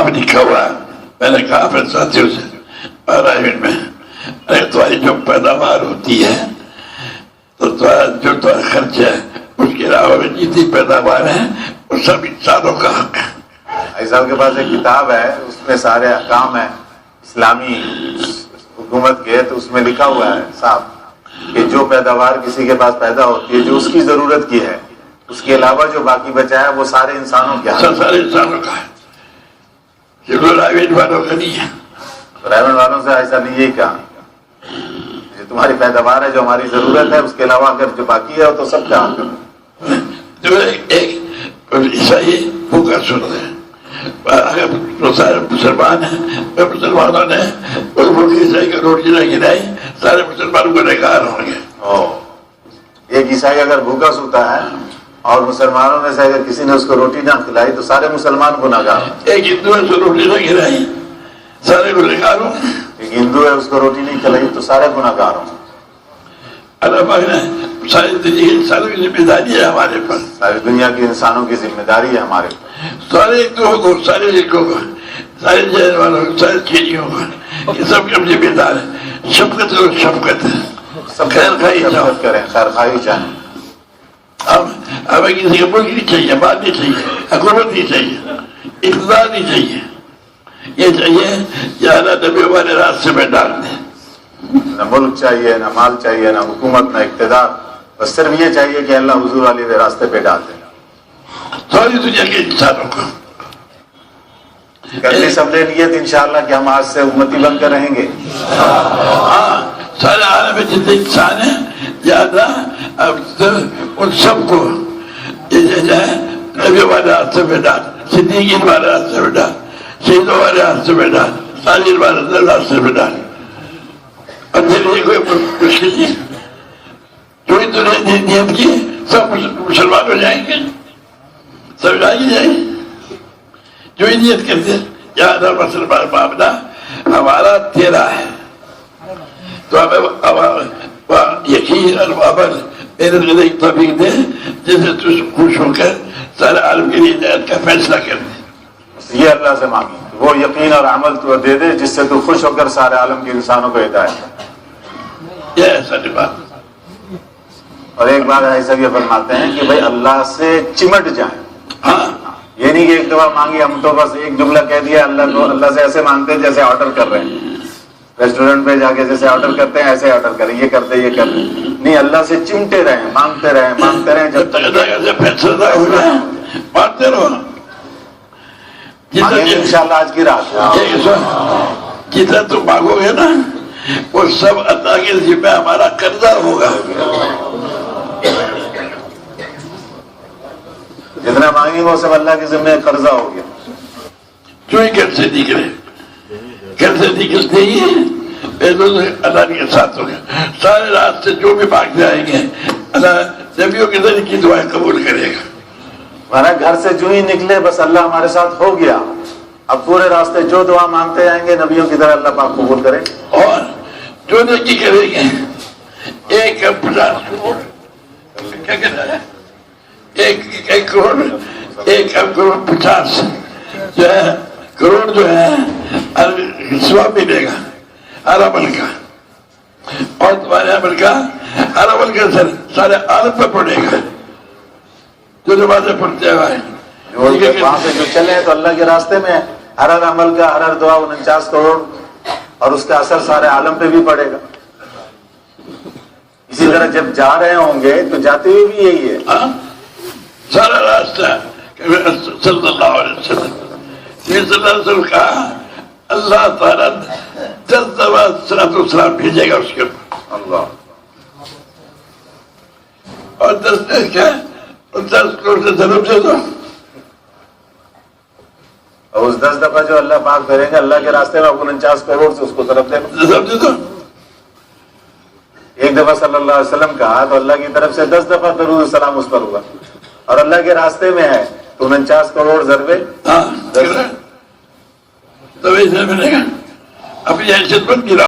साफ लिखा हुआ है। मैंने कहा अपने साथियों से रायविंड में, अरे तुम्हारी जो पैदावार होती है तो तुम्हारा जो तुम्हारा खर्च है उसके अलावा जितनी पैदावार है वो सब इंसानों का हक है। हाजी साहब के पास एक किताब है, उसमें सारे अहकाम है इस्लामी हुकूमत के, तो उसमें लिखा हुआ है साफ कि जो पैदावार किसी के पास पैदा होती है जो उसकी जरूरत की है, उसके अलावा जो बाकी बचा है वो सारे इंसानों के हक, सारे इंसानों का है, सिर्फ रायविंड वालों का नहीं है। रायविंड वालों से ऐसा नहीं, यही कहा जो तुम्हारी पैदावार है जो हमारी जरूरत है उसके अलावा अगर जो बाकी है तो सब क्या जो एक ईसाई भूखा सुन रहे, अगर सारे मुसलमान है, मुसलमानों ने ईसाई का रोटी न गिराई सारे मुसलमानों को बेकार होंगे। एक ईसाई अगर भूखा सोता है और मुसलमानों में से अगर किसी ने उसको रोटी ना खिलाई तो सारे मुसलमान गुनाहगार। एक हिंदू है उसको रोटी न खिलाई सारे गुनाहगार होंगे। एक हिंदू है उसको रोटी नहीं खिलाई तो सारे गुनाहगार होंगे। अल्लाह पाक ने सारी दुनिया की इंसानों की जिम्मेदारी है हमारे पर, सारी दुनिया की इंसानों की जिम्मेदारी है हमारे पर, सारे हिंदुओं को, सारे सिखों को, सारे जैन वालों को, सारे चीनियों को, ये सब कम जिम्मेदार है। शफकत करो, शफकत सब खैर खाई करें, खैर खाई चाहें। हमें किसी का मुल्क नहीं चाहिए, बात नहीं चाहिए, हुकूमत नहीं चाहिए, इक़्तिदार नहीं चाहिए, ये चाहिए कि अल्लाह नबी हमारे रास्ते में डाल दे। न मुल्क चाहिए, न माल चाहिए, न हुकूमत, न इक़्तिदार, बस सिर्फ ये चाहिए कि अल्लाह हुजूर वाले रास्ते पे डाल दे सारी दुनिया के इंसानों को। करनी सबने नियत इंशाअल्लाह कि हम आज से उम्मती बनकर रहेंगे। हाँ, सारे आलम में जितने इंसान हैं ज्यादा अब उन सबको नबी वाले रास्ते में डाल, सिद्दीकीन वाले रास्ते में डाल, शहीदों वाले रास्ते में डाल, तालीम वाले रास्ते में डाल। और तेरे कोई मुश्किल नहीं, जो तूने नियत की सब मुसलमान हो जाएंगे, सब जाएंगे। जो ही नियत करते यार मुसलमान मामला हमारा तेरा है तो हमें यकीन और अमल मेरे लिए तौफीक दे जिससे तू खुश होकर सारे आलम के लिए हिदायत का फैसला कर दे। ये अल्लाह से मांगी, वो यकीन और अमल तू दे दे जिससे तू खुश होकर सारे आलम के इंसानों को हिदायत। ये ऐसा बात। और एक बात ऐसा ये फरमाते हैं कि भाई अल्लाह से चिमट जाए। हाँ, ये नहीं कि एक दफा मांगी हम तो बस एक जुमला कह दिया अल्लाह को, अल्लाह से ऐसे मांगते हैं जैसे ऑर्डर कर रहे हैं, रेस्टोरेंट पे जाके जैसे ऑर्डर करते हैं ऐसे ऑर्डर करें, ये करते ये कर नहीं, अल्लाह से चिमटे रहे, मांगते रहे जब तक फैसला हो जाए, मांगते रहो। इंशाल्लाह आज की रात जितना तुम मांगोगे ना वो सब अल्लाह के जिम्मे हमारा कर्जा होगा। जितना मांगेंगे वो सब अल्लाह के जिम्मे कर्जा हो गया। जो ही घर से निकले, घर से निकलते ही अल्लाह के साथ होगा। सारे रास्ते जो भी मांग जाएंगे अल्लाह नबियों के जरिए की दुआएं कबूल करेगा। हमारा घर से जो ही निकले बस अल्लाह हमारे साथ हो गया। अब पूरे रास्ते जो दुआ मांगते जाएंगे नबियों की तरह अल्लाह पाक कबूल करे। और जो नेकी करेंगे 1,50,00,000 क्या कहना है, 1 करोड़ 1,50,00,000 जो है करोड़ जो है स्वाब मिलेगा हर अमल का, और तुम्हारे अमल का हर अमल का असर सारे आलम पे पड़ेगा जो नमाज़ें पढ़ते हैं। वहां से जो चले तो अल्लाह के रास्ते में हर अमल का हर दुआ 49 करोड़ और उसका असर सारे आलम पे भी पड़ेगा। इसी तरह जब जा रहे होंगे तो जाते हुए भी यही है। सारा रास्ता सल्लल्लाहु अलैहि वसल्लम का अल्लाह ताला 10 दफा सलाम भेजेगा उसके ऊपर अल्लाह, और 10 क्या 10 करोड़ से जरूर दे दो। और उस 10 दफा जो अल्लाह पाक करेंगे अल्लाह के रास्ते में 49 करोड़ से उसको तरफ दे दो। एक दफा सल्लल्लाहु अलैहि वसल्लम कहा तो अल्लाह की तरफ से 10 दफा दरूद सलाम उस पर हुआ, और अल्लाह के रास्ते में है तो 49 करोड़ ज़रबे। तो वैसे मिलेगा अपनी हैसियत पर गिरा।